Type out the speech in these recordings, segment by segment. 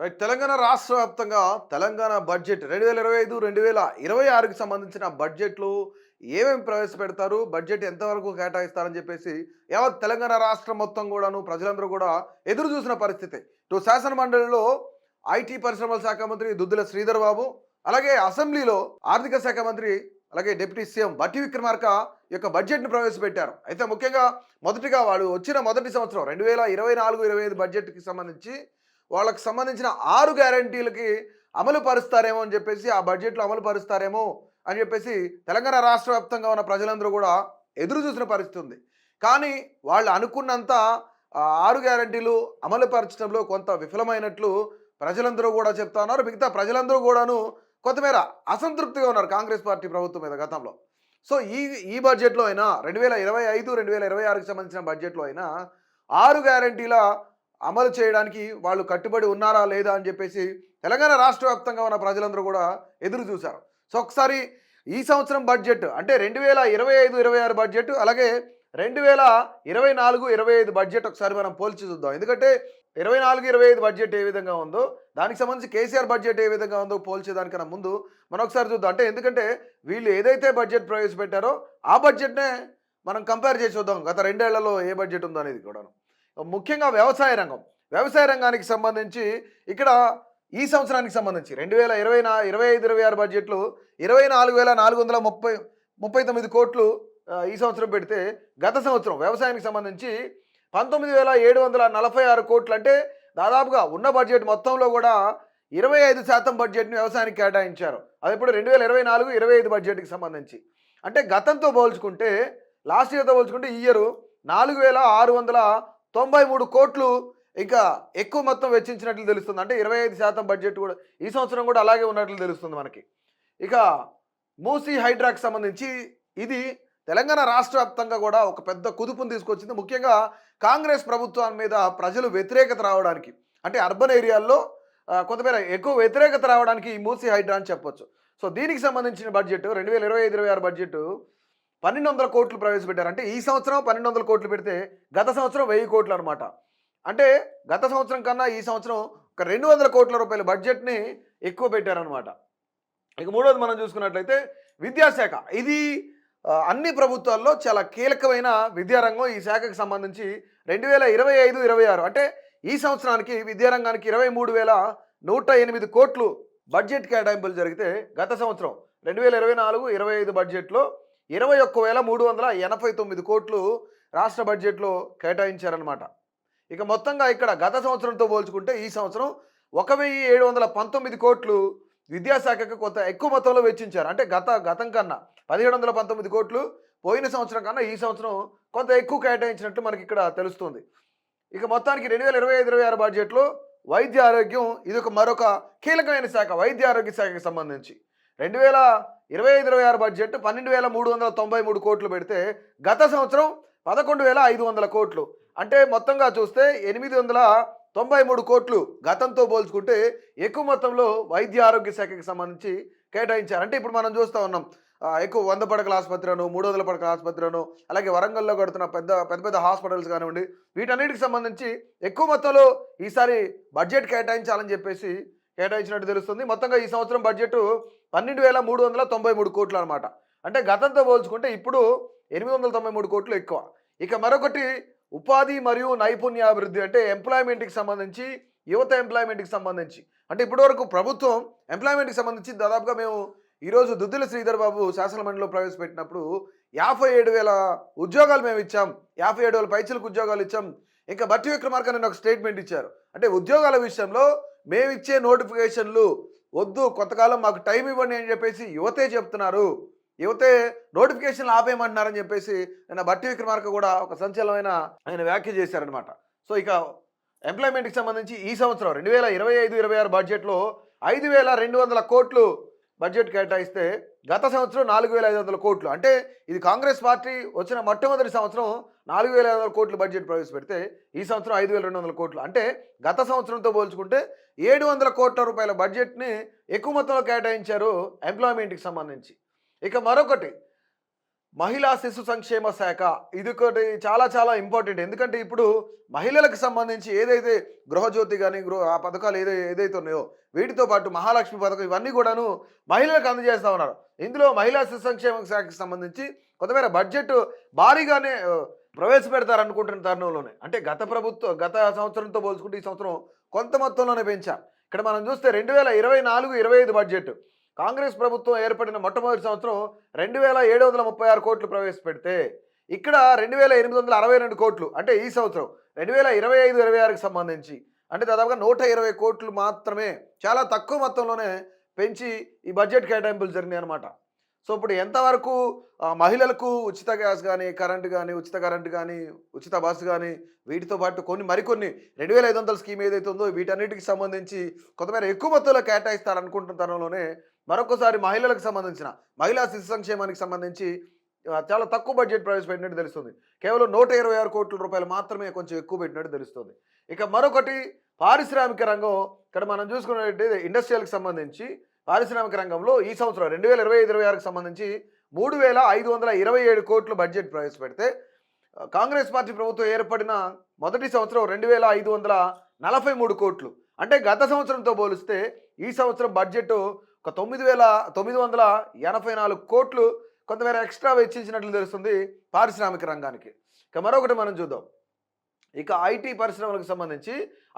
Right. Telangana రాష్ట్ర వ్యాప్తంగా Telangana budget 2025, 2026కి సంబంధించిన బడ్జెట్‌లు ఏమేమి ప్రవేశపెడతారు? బడ్జెట్ ఎంతవరకు కేటాయిస్తారని చెప్పేసి యావత్ తెలంగాణ రాష్ట్రం మొత్తం కూడాను ప్రజలందరూ కూడా ఎదురు చూసిన పరిస్థితి. ఇటు శాసన మండలిలో ఐటీ పరిశ్రమల శాఖ మంత్రి దుద్దిల శ్రీధర్ బాబు, అలాగే అసెంబ్లీలో ఆర్థిక శాఖ మంత్రి, అలాగే డిప్యూటీ సీఎం బట్టి విక్రమార్క ఈ యొక్క బడ్జెట్‌ని ప్రవేశపెట్టారు. అయితే ముఖ్యంగా మొదటిగా వాళ్ళు వచ్చిన మొదటి సంవత్సరం 2024, 25 బడ్జెట్‌కి సంబంధించి వాళ్ళకి సంబంధించిన 6 గ్యారంటీలకి అమలు పరుస్తారేమో అని చెప్పేసి, ఆ బడ్జెట్‌లో అమలు పరుస్తారేమో అని చెప్పేసి తెలంగాణ రాష్ట్ర వ్యాప్తంగా ఉన్న ప్రజలందరూ కూడా ఎదురు చూసిన పరిస్థితి ఉంది. కానీ వాళ్ళు అనుకున్నంత 6 గ్యారంటీలు అమలు పరచడంలో కొంత విఫలమైనట్లు ప్రజలందరూ కూడా చెప్తా ఉన్నారు. మిగతా ప్రజలందరూ కూడాను కొంతమేర అసంతృప్తిగా ఉన్నారు కాంగ్రెస్ పార్టీ ప్రభుత్వం మీద గతంలో. సో ఈ ఈ బడ్జెట్‌లో అయినా 2025, 2026కి సంబంధించిన బడ్జెట్‌లో అయినా 6 గ్యారంటీల అమలు చేయడానికి వాళ్ళు కట్టుబడి ఉన్నారా లేదా అని చెప్పేసి తెలంగాణ రాష్ట్ర వ్యాప్తంగా ఉన్న ప్రజలందరూ కూడా ఎదురు చూశారు. సో ఒకసారి ఈ సంవత్సరం బడ్జెట్ అంటే 2025, 26 బడ్జెట్, అలాగే 2024, 25 బడ్జెట్ ఒకసారి మనం పోల్చి చూద్దాం. ఎందుకంటే 24, 25 బడ్జెట్ ఏ విధంగా ఉందో, దానికి సంబంధించి కేసీఆర్ బడ్జెట్ ఏ విధంగా ఉందో పోల్చేదానికన్నా ముందు మనం ఒకసారి చూద్దాం. అంటే ఎందుకంటే వీళ్ళు ఏదైతే బడ్జెట్ ప్రవేశపెట్టారో ఆ బడ్జెట్నే మనం కంపేర్ చేసి చూద్దాం. గత 2 ఏళ్లలో ఏ బడ్జెట్ ఉందో అనేది కూడాను. ముఖ్యంగా వ్యవసాయ రంగం. వ్యవసాయ రంగానికి సంబంధించి ఇక్కడ ఈ సంవత్సరానికి సంబంధించి 2025, 26 బడ్జెట్‌లో 24,439 కోట్లు ఈ సంవత్సరం పెడితే, గత సంవత్సరం వ్యవసాయానికి సంబంధించి 19,746 కోట్లు, అంటే దాదాపుగా ఉన్న బడ్జెట్ మొత్తంలో కూడా 25% బడ్జెట్‌ని వ్యవసాయానికి కేటాయించారు. అది ఇప్పుడు 2024, 25 బడ్జెట్‌కి సంబంధించి. అంటే గతంతో పోల్చుకుంటే, లాస్ట్ ఇయర్‌తో పోల్చుకుంటే ఈ ఇయర్ 4,693 కోట్లు ఇంకా ఎక్కువ మొత్తం వెచ్చించినట్లు తెలుస్తుంది. అంటే 25% బడ్జెట్ కూడా ఈ సంవత్సరం కూడా అలాగే ఉన్నట్లు తెలుస్తుంది మనకి. ఇక మూసీ హైడ్రాకి సంబంధించి ఇది తెలంగాణ రాష్ట్ర వ్యాప్తంగా కూడా ఒక పెద్ద కుదుపును తీసుకొచ్చింది. ముఖ్యంగా కాంగ్రెస్ ప్రభుత్వం మీద ప్రజలు వ్యతిరేకత రావడానికి, అంటే అర్బన్ ఏరియాల్లో కొంతమేర ఎక్కువ వ్యతిరేకత రావడానికి ఈ మూసీ హైడ్రా అని చెప్పొచ్చు. సో దీనికి సంబంధించిన బడ్జెట్ 2025, 26 బడ్జెట్ 1,200 కోట్లు ప్రవేశపెట్టారు. అంటే ఈ సంవత్సరం 1,200 కోట్లు పెడితే గత సంవత్సరం 1000 కోట్లు అనమాట. అంటే గత సంవత్సరం కన్నా ఈ సంవత్సరం ఒక 200 కోట్ల రూపాయల బడ్జెట్‌ని ఎక్కువ పెట్టారనమాట. ఇక మూడోది మనం చూసుకున్నట్లయితే విద్యాశాఖ. ఇది అన్ని ప్రభుత్వాల్లో చాలా కీలకమైన విద్యారంగం. ఈ శాఖకు సంబంధించి 2025, 26 అంటే ఈ సంవత్సరానికి విద్యారంగానికి 23,108 కోట్లు బడ్జెట్ కేటాయింపులు జరిగితే, గత సంవత్సరం 2024, 25 బడ్జెట్‌లో 21,389 కోట్లు రాష్ట్ర బడ్జెట్లో కేటాయించారనమాట. ఇక మొత్తంగా ఇక్కడ గత సంవత్సరంతో పోల్చుకుంటే ఈ సంవత్సరం 1,719 కోట్లు విద్యాశాఖకు కొంత ఎక్కువ మొత్తంలో వెచ్చించారు. అంటే గతం కన్నా 1,719 కోట్లు పోయిన సంవత్సరం కన్నా ఈ సంవత్సరం కొంత ఎక్కువ కేటాయించినట్లు మనకి ఇక్కడ తెలుస్తుంది. ఇక మొత్తానికి 2025, 26 బడ్జెట్లో వైద్య ఆరోగ్యం ఇది మరొక కీలకమైన శాఖ. వైద్య ఆరోగ్య శాఖకి సంబంధించి 2025, 26 బడ్జెట్ 12,393 కోట్లు పెడితే, గత సంవత్సరం 11,500 కోట్లు. అంటే మొత్తంగా చూస్తే 893 కోట్లు గతంతో పోల్చుకుంటే ఎక్కువ మొత్తంలో వైద్య ఆరోగ్య శాఖకి సంబంధించి కేటాయించారు. అంటే ఇప్పుడు మనం చూస్తూ ఉన్నాం, ఎక్కువ 100 పడకల ఆసుపత్రులను, 300 పడకల ఆసుపత్రులను, అలాగే వరంగల్లో కడుతున్న పెద్ద పెద్ద హాస్పిటల్స్ కానివ్వండి, వీటన్నిటికి సంబంధించి ఎక్కువ మొత్తంలో ఈసారి బడ్జెట్ కేటాయించాలని చెప్పేసి కేటాయించినట్టు తెలుస్తుంది. మొత్తంగా ఈ సంవత్సరం బడ్జెట్ 12,393 కోట్లు అనమాట. అంటే గతంతో పోల్చుకుంటే ఇప్పుడు 893 కోట్లు ఎక్కువ. ఇక మరొకటి ఉపాధి మరియు నైపుణ్యాభివృద్ధి. అంటే ఎంప్లాయ్మెంట్కి సంబంధించి, యువత ఎంప్లాయ్మెంట్కి సంబంధించి, అంటే ఇప్పటివరకు ప్రభుత్వం ఎంప్లాయ్మెంట్కి సంబంధించి దాదాపుగా మేము ఈరోజు దుద్దిల శ్రీధర్ బాబు శాసనమండలిలో ప్రవేశపెట్టినప్పుడు 57,000 ఉద్యోగాలు మేము ఇచ్చాం, 57,000 పైచిలకు ఉద్యోగాలు ఇచ్చాం. ఇంకా బట్టి విక్రమార్క నేను ఒక స్టేట్మెంట్ ఇచ్చారు. అంటే ఉద్యోగాల విషయంలో మేమిచ్చే నోటిఫికేషన్లు వద్దు, కొంతకాలం మాకు టైం ఇవ్వండి అని చెప్పేసి యువతే చెప్తున్నారు. యువతే నోటిఫికేషన్లు ఆపేయమంటున్నారని చెప్పేసి నిన్న బట్టి విక్రమార్క కూడా ఒక సంచలనమైన ఆయన వ్యాఖ్య చేశారనమాట. సో ఇక ఎంప్లాయ్మెంట్కి సంబంధించి ఈ సంవత్సరం 2025, 26 బడ్జెట్లో 5,200 కోట్లు బడ్జెట్ కేటాయిస్తే, గత సంవత్సరం 4,500 కోట్లు. అంటే ఇది కాంగ్రెస్ పార్టీ వచ్చిన మొట్టమొదటి సంవత్సరం 4,500 కోట్లు బడ్జెట్ ప్రవేశపెడితే, ఈ సంవత్సరం 5,200 కోట్లు. అంటే గత సంవత్సరంతో పోల్చుకుంటే 700 కోట్ల రూపాయల బడ్జెట్ని ఎక్కువ మొత్తంలో కేటాయించారు ఎంప్లాయ్మెంట్కి సంబంధించి. ఇక మరొకటి మహిళా శిశు సంక్షేమ శాఖ ఇదొకటి చాలా చాలా ఇంపార్టెంట్. ఎందుకంటే ఇప్పుడు మహిళలకు సంబంధించి ఏదైతే గృహజ్యోతి గాని, ఆ పథకాలు ఏదైతే ఉన్నాయో వీటితో పాటు మహాలక్ష్మి పథకం ఇవన్నీ కూడాను మహిళలకు అందజేస్తా ఉన్నారు. ఇందులో మహిళా శిశు సంక్షేమ శాఖకు సంబంధించి కొంతమేర బడ్జెట్ భారీగానే ప్రవేశపెడతారనుకుంటున్న తరుణంలోనే. అంటే గత సంవత్సరంతో పోల్చుకుంటే ఈ సంవత్సరం కొంత మొత్తంలోనే పెంచారు. ఇక్కడ మనం చూస్తే 2024, 25 బడ్జెట్ కాంగ్రెస్ ప్రభుత్వం ఏర్పడిన మొట్టమొదటి సంవత్సరం 2736 కోట్లు ప్రవేశపెడితే ఇక్కడ 2862 కోట్లు అంటే ఈ సంవత్సరం 2025, 26కి సంబంధించి అంటే దాదాపుగా 120 కోట్లు మాత్రమే చాలా తక్కువ మొత్తంలోనే పెంచి ఈ బడ్జెట్ కేటాయింపులు జరిగినాయి అనమాట. సో ఇప్పుడు ఎంతవరకు మహిళలకు ఉచిత గ్యాస్ కానీ, కరెంటు కానీ, ఉచిత కరెంటు కానీ, ఉచిత బస్సు కానీ, వీటితో పాటు మరికొన్ని 2500 స్కీమ్ ఏదైతే ఉందో వీటన్నిటికి సంబంధించి కొంతమేర ఎక్కువ మొత్తంలో కేటాయిస్తారనుకుంటున్న తరుణంలోనే మరొకసారి మహిళలకు సంబంధించిన మహిళా శిశు సంక్షేమానికి సంబంధించి చాలా తక్కువ బడ్జెట్ ప్రవేశపెట్టినట్టు తెలుస్తుంది. కేవలం 126 కోట్ల రూపాయలు మాత్రమే కొంచెం ఎక్కువ పెట్టినట్టు తెలుస్తుంది. ఇక మరొకటి పారిశ్రామిక రంగం. ఇక్కడ మనం చూసుకున్నట్లయితే ఇండస్ట్రియల్కి సంబంధించి పారిశ్రామిక రంగంలో ఈ సంవత్సరం 2025-26కి సంబంధించి 3527 కోట్లు బడ్జెట్ ప్రవేశపెడితే కాంగ్రెస్ పార్టీ ప్రభుత్వం ఏర్పడిన మొదటి సంవత్సరం 2543 కోట్లు. అంటే గత సంవత్సరంతో పోలిస్తే ఈ సంవత్సరం బడ్జెట్ ఒక 9984 కోట్లు కొంతమేర ఎక్స్ట్రా వెచ్చించినట్లు తెలుస్తుంది పారిశ్రామిక రంగానికి. ఇక మరొకటి మనం చూద్దాం. ఇక ఐటీ పరిశ్రమలకు సంబంధించి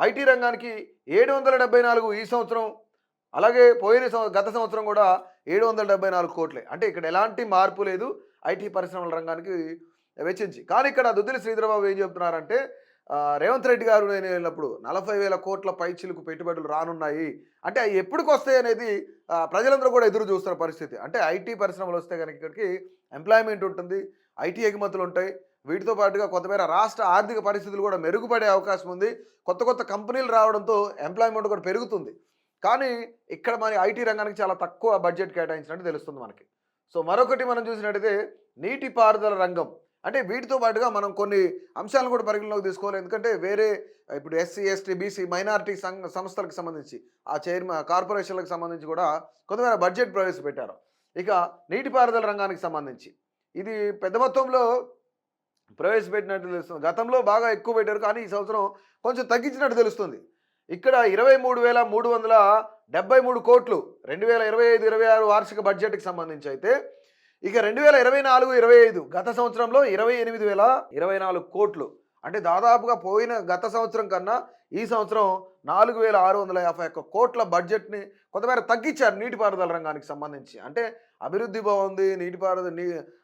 ఐటీ రంగానికి 774 ఈ సంవత్సరం, అలాగే గత సంవత్సరం కూడా 774 కోట్లే. అంటే ఇక్కడ ఎలాంటి మార్పు లేదు ఐటీ పరిశ్రమల రంగానికి వెచ్చించి. కానీ ఇక్కడ దుద్దిలి శ్రీధరబాబు ఏం చెప్తున్నారంటే రేవంత్ రెడ్డి గారు నేను వెళ్ళినప్పుడు 40,000 కోట్ల పైచిలకు పెట్టుబడులు రానున్నాయి అంటే అవి ఎప్పటికి వస్తాయి అనేది ప్రజలందరూ కూడా ఎదురు చూస్తున్న పరిస్థితి. అంటే ఐటీ పరిశ్రమలు వస్తే కనుక ఇక్కడికి ఎంప్లాయ్మెంట్ ఉంటుంది, ఐటీ ఎగుమతులు ఉంటాయి. వీటితో పాటుగా కొంతమేర రాష్ట్ర ఆర్థిక పరిస్థితులు కూడా మెరుగుపడే అవకాశం ఉంది. కొత్త కంపెనీలు రావడంతో ఎంప్లాయ్మెంట్ కూడా పెరుగుతుంది. కానీ ఇక్కడ మన ఐటీ రంగానికి చాలా తక్కువ బడ్జెట్ కేటాయించినట్టు తెలుస్తుంది మనకి. సో మరొకటి మనం చూసినట్టయితే నీటిపారుదల రంగం. అంటే వీటితో పాటుగా మనం కొన్ని అంశాలను కూడా పరిగణలోకి తీసుకోవాలి. ఎందుకంటే వేరే ఇప్పుడు ఎస్సీ, ఎస్టీ, బీసీ, మైనారిటీ సంస్థలకు సంబంధించి కార్పొరేషన్లకు సంబంధించి కూడా కొంతమేర బడ్జెట్ ప్రవేశపెట్టారు. ఇక నీటిపారుదల రంగానికి సంబంధించి ఇది పెద్ద మొత్తంలో ప్రవేశపెట్టినట్టు తెలుస్తుంది. గతంలో బాగా ఎక్కువ పెట్టారు, కానీ ఈ సంవత్సరం కొంచెం తగ్గించినట్టు తెలుస్తుంది. ఇక్కడ 23,373 కోట్లు 2025-26 వార్షిక బడ్జెట్కి సంబంధించి అయితే ఇక 2024-25 గత సంవత్సరంలో 28,024 కోట్లు. అంటే దాదాపుగా పోయిన గత సంవత్సరం కన్నా ఈ సంవత్సరం 4,651 కోట్ల బడ్జెట్ని కొంతమేర తగ్గించారు నీటిపారుదల రంగానికి సంబంధించి. అంటే అభివృద్ధి బాగుంది,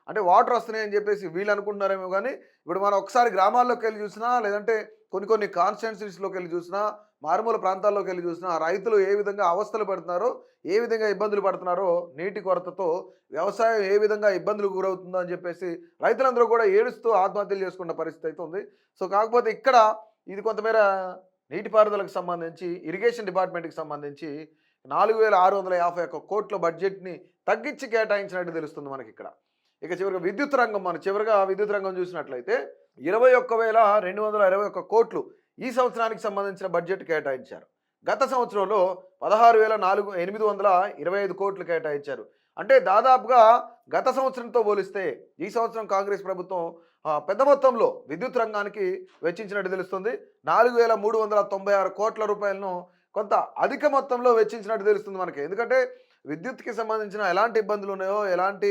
అంటే వాటర్ వస్తున్నాయి అని చెప్పేసి వీళ్ళు అనుకుంటున్నారేమో. కానీ ఇప్పుడు మనం ఒకసారి గ్రామాల్లోకి వెళ్ళి చూసినా, లేదంటే కొన్ని కాన్స్టిట్యున్సీస్లోకి వెళ్ళి చూసినా, మారుమూల ప్రాంతాల్లోకి వెళ్ళి చూసినా రైతులు ఏ విధంగా అవస్థలు పడుతున్నారో, ఏ విధంగా ఇబ్బందులు పడుతున్నారో, నీటి కొరతతో వ్యవసాయం ఏ విధంగా ఇబ్బందులకు గురవుతుందో అని చెప్పేసి రైతులందరూ కూడా ఏడుస్తూ ఆత్మహత్యలు చేసుకున్న పరిస్థితి అయితే ఉంది. సో కాకపోతే ఇక్కడ ఇది కొంతమేర నీటిపారుదలకు సంబంధించి ఇరిగేషన్ డిపార్ట్మెంట్కి సంబంధించి 4,651 కోట్ల బడ్జెట్ని తగ్గించి కేటాయించినట్టు తెలుస్తుంది మనకి ఇక్కడ. ఇక చివరిగా విద్యుత్ రంగం. విద్యుత్ రంగం చూసినట్లయితే 21,221 కోట్లు ఈ సంవత్సరానికి సంబంధించిన బడ్జెట్ కేటాయించారు. గత సంవత్సరంలో 16,825 కోట్లు కేటాయించారు. అంటే దాదాపుగా గత సంవత్సరంతో పోలిస్తే ఈ సంవత్సరం కాంగ్రెస్ ప్రభుత్వం పెద్ద మొత్తంలో విద్యుత్ రంగానికి వెచ్చించినట్టు తెలుస్తుంది. 4,396 కోట్ల రూపాయలను కొంత అధిక మొత్తంలో వెచ్చించినట్టు తెలుస్తుంది మనకి. ఎందుకంటే విద్యుత్కి సంబంధించిన ఎలాంటి ఇబ్బందులు ఉన్నాయో, ఎలాంటి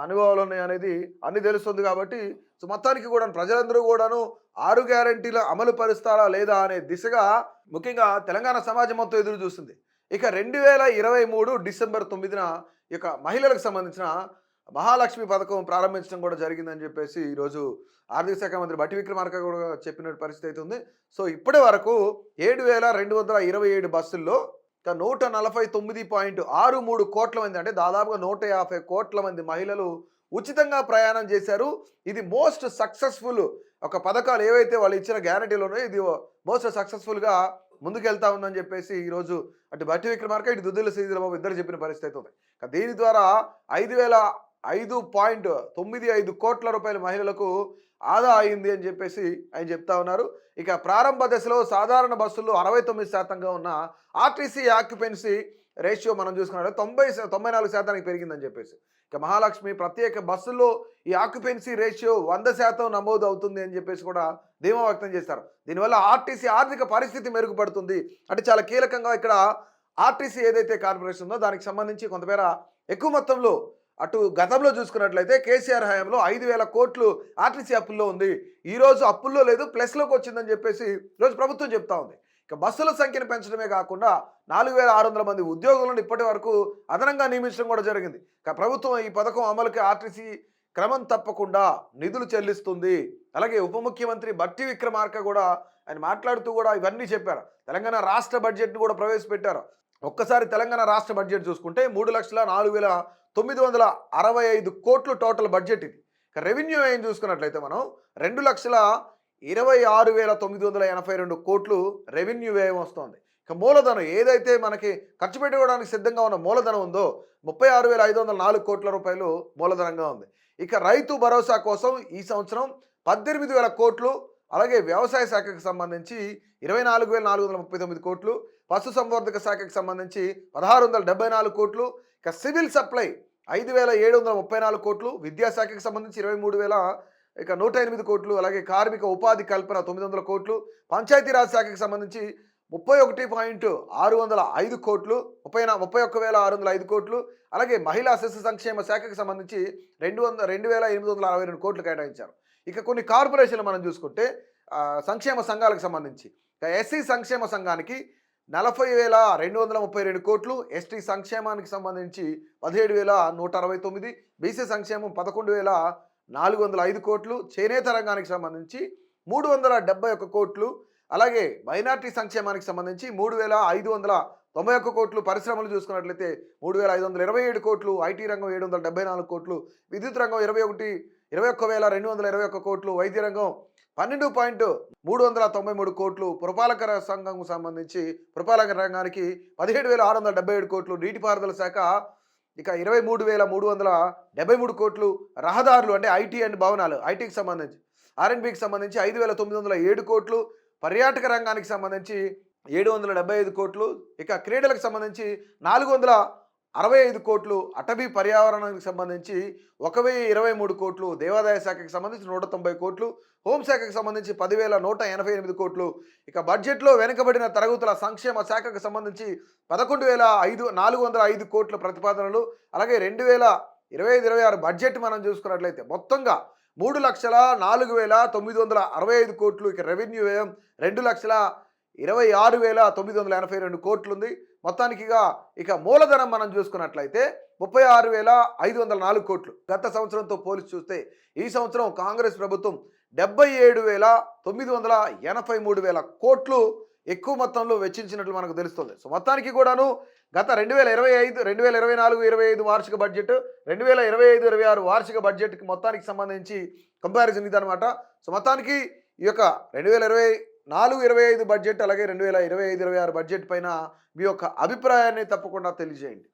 అనుభవాలు ఉన్నాయో అనేది అన్ని తెలుస్తుంది. కాబట్టి సో మొత్తానికి కూడా ప్రజలందరూ కూడాను 6 గ్యారెంటీల అమలు పరుస్తారా లేదా అనే దిశగా ముఖ్యంగా తెలంగాణ సమాజం మొత్తం ఎదురు చూస్తుంది. ఇక 2023 డిసెంబర్ 9న ఇక మహిళలకు సంబంధించిన మహాలక్ష్మి పథకం ప్రారంభించడం కూడా జరిగిందని చెప్పేసి ఈరోజు ఆర్థిక శాఖ మంత్రి బట్టి విక్రమార్క కూడా చెప్పిన పరిస్థితి అయితే ఉంది. సో ఇప్పటి వరకు 7,227 బస్సుల్లో 149.63 కోట్ల మంది, అంటే దాదాపుగా 150 కోట్ల మంది మహిళలు ఉచితంగా ప్రయాణం చేశారు. ఇది మోస్ట్ సక్సెస్ఫుల్ ఒక పథకాలు ఏవైతే వాళ్ళు ఇచ్చిన గ్యారంటీలు ఉన్నాయో ఇది మోస్ట్ సక్సెస్ఫుల్గా ముందుకెళ్తా ఉందని చెప్పేసి ఈరోజు అటు బట్టి విక్రమార్క, ఇటు దుద్దిల శ్రీధరబాబు ఇద్దరు చెప్పిన పరిస్థితి ఉంది. దీని ద్వారా 5,005.95 కోట్ల రూపాయల మహిళలకు ఆదా అయింది అని చెప్పేసి ఆయన చెప్తా ఉన్నారు. ఇక ప్రారంభ దశలో సాధారణ బస్సుల్లో 69% ఉన్న ఆర్టీసీ ఆక్యుపెన్సీ రేషియో మనం చూసుకున్నట్టు 94% పెరిగిందని చెప్పేసి. ఇక ఇక మహాలక్ష్మి ప్రత్యేక బస్సుల్లో ఈ ఆక్యుపెన్సీ రేషియో 100% నమోదు అవుతుంది అని చెప్పేసి కూడా ధీమా వ్యక్తం చేశారు. దీనివల్ల ఆర్టీసీ ఆర్థిక పరిస్థితి మెరుగుపడుతుంది. అంటే చాలా కీలకంగా ఇక్కడ ఆర్టీసీ ఏదైతే కార్పొరేషన్ ఉందో దానికి సంబంధించి కొంతమేర ఎక్కువ మొత్తంలో అటు గతంలో చూసుకున్నట్లయితే కేసీఆర్ హయాంలో 5,000 కోట్లు ఆర్టీసీ అప్పుల్లో ఉంది. ఈరోజు అప్పుల్లో లేదు, ప్లస్లోకి వచ్చిందని చెప్పేసి ఈరోజు ప్రభుత్వం చెప్తా ఉంది. ఇక బస్సుల సంఖ్యను పెంచడమే కాకుండా 4,600 మంది ఉద్యోగులను ఇప్పటి వరకు అదనంగా నియమించడం కూడా జరిగింది. ఇక ప్రభుత్వం ఈ పథకం అమలుకి ఆర్టీసీ క్రమం తప్పకుండా నిధులు చెల్లిస్తుంది. అలాగే ఉప ముఖ్యమంత్రి బట్టి విక్రమార్క కూడా ఆయన మాట్లాడుతూ కూడా ఇవన్నీ చెప్పారు. తెలంగాణ రాష్ట్ర బడ్జెట్ను కూడా ప్రవేశపెట్టారు. ఒక్కసారి తెలంగాణ రాష్ట్ర బడ్జెట్ చూసుకుంటే 3,04,965 కోట్లు టోటల్ బడ్జెట్ ఇది. ఇక రెవెన్యూ ఏం చూసుకున్నట్లయితే మనం 2,26,982 కోట్లు రెవెన్యూ వ్యయం వస్తుంది. ఇక మూలధనం ఏదైతే మనకి ఖర్చు పెట్టుకోవడానికి సిద్ధంగా ఉన్న మూలధనం ఉందో 36,504 కోట్ల రూపాయలు మూలధనంగా ఉంది. ఇక రైతు భరోసా కోసం ఈ సంవత్సరం 18,000 కోట్లు, అలాగే వ్యవసాయ శాఖకు సంబంధించి 24,439 కోట్లు, పశుసంవర్ధక శాఖకు సంబంధించి 1,674 కోట్లు, ఇక సివిల్ సప్లై 5,734 కోట్లు, విద్యాశాఖకు సంబంధించి 23,108 కోట్లు, అలాగే కార్మిక ఉపాధి కల్పన 900 కోట్లు, పంచాయతీరాజ్ శాఖకు సంబంధించి 31,605 కోట్లు, 31,605 కోట్లు, అలాగే మహిళా శిశు సంక్షేమ శాఖకు సంబంధించి 2,862 కోట్లు కేటాయించారు. ఇక కొన్ని కార్పొరేషన్లు మనం చూసుకుంటే సంక్షేమ సంఘాలకు సంబంధించి ఎస్సీ సంక్షేమ సంఘానికి 40,232 కోట్లు, ఎస్టీ సంక్షేమానికి సంబంధించి 17,169, బీసీ సంక్షేమం 11,405 కోట్లు, చేనేత రంగానికి సంబంధించి 371 కోట్లు, అలాగే మైనార్టీ సంక్షేమానికి సంబంధించి 3,591 కోట్లు, పరిశ్రమలు చూసుకున్నట్లయితే 3,527 కోట్లు, ఐటీ రంగం 774 కోట్లు, విద్యుత్ రంగం 21,221 కోట్లు, వైద్య రంగం 12,393 కోట్లు, పురపాలక సంఘం సంబంధించి పురపాలక రంగానికి 17,677 కోట్లు, నీటిపారుదల శాఖ ఇక 23,373 కోట్లు, రహదారులు అంటే ఐటీ అండ్ భవనాలు ఐటీకి సంబంధించి ఆర్ఎన్బికి సంబంధించి 5,907 కోట్లు, పర్యాటక రంగానికి సంబంధించి 775 కోట్లు, ఇక క్రీడలకు సంబంధించి 465 కోట్లు, అటవీ పర్యావరణానికి సంబంధించి 1,023 కోట్లు, దేవాదాయ శాఖకి సంబంధించి 190 కోట్లు, హోంశాఖకు సంబంధించి 10,188 కోట్లు, ఇక బడ్జెట్లో వెనుకబడిన తరగతుల సంక్షేమ శాఖకు సంబంధించి 11,405 కోట్ల ప్రతిపాదనలు, అలాగే 2025-26 బడ్జెట్ మనం చూసుకున్నట్లయితే మొత్తంగా 3,04,965 కోట్లు, ఇక రెవెన్యూ వ్యయం 2,26,982 కోట్లు ఉంది. మొత్తానికిగా ఇక మూలధనం మనం చూసుకున్నట్లయితే 36,504 కోట్లు. గత సంవత్సరంతో పోల్చి చూస్తే ఈ సంవత్సరం కాంగ్రెస్ ప్రభుత్వం 77,983 కోట్లు ఎక్కువ మొత్తంలో వెచ్చించినట్లు మనకు తెలుస్తుంది. సో మొత్తానికి కూడాను గత 2024-25 వార్షిక బడ్జెట్, 2025-26 వార్షిక బడ్జెట్కి మొత్తానికి సంబంధించి కంపారిజన్ ఇదనమాట. సో మొత్తానికి ఈ యొక్క 2024-25 బడ్జెట్ అలాగే 2025-26 బడ్జెట్ పైన మీ యొక్క అభిప్రాయాన్ని తప్పకుండా తెలియజేయండి.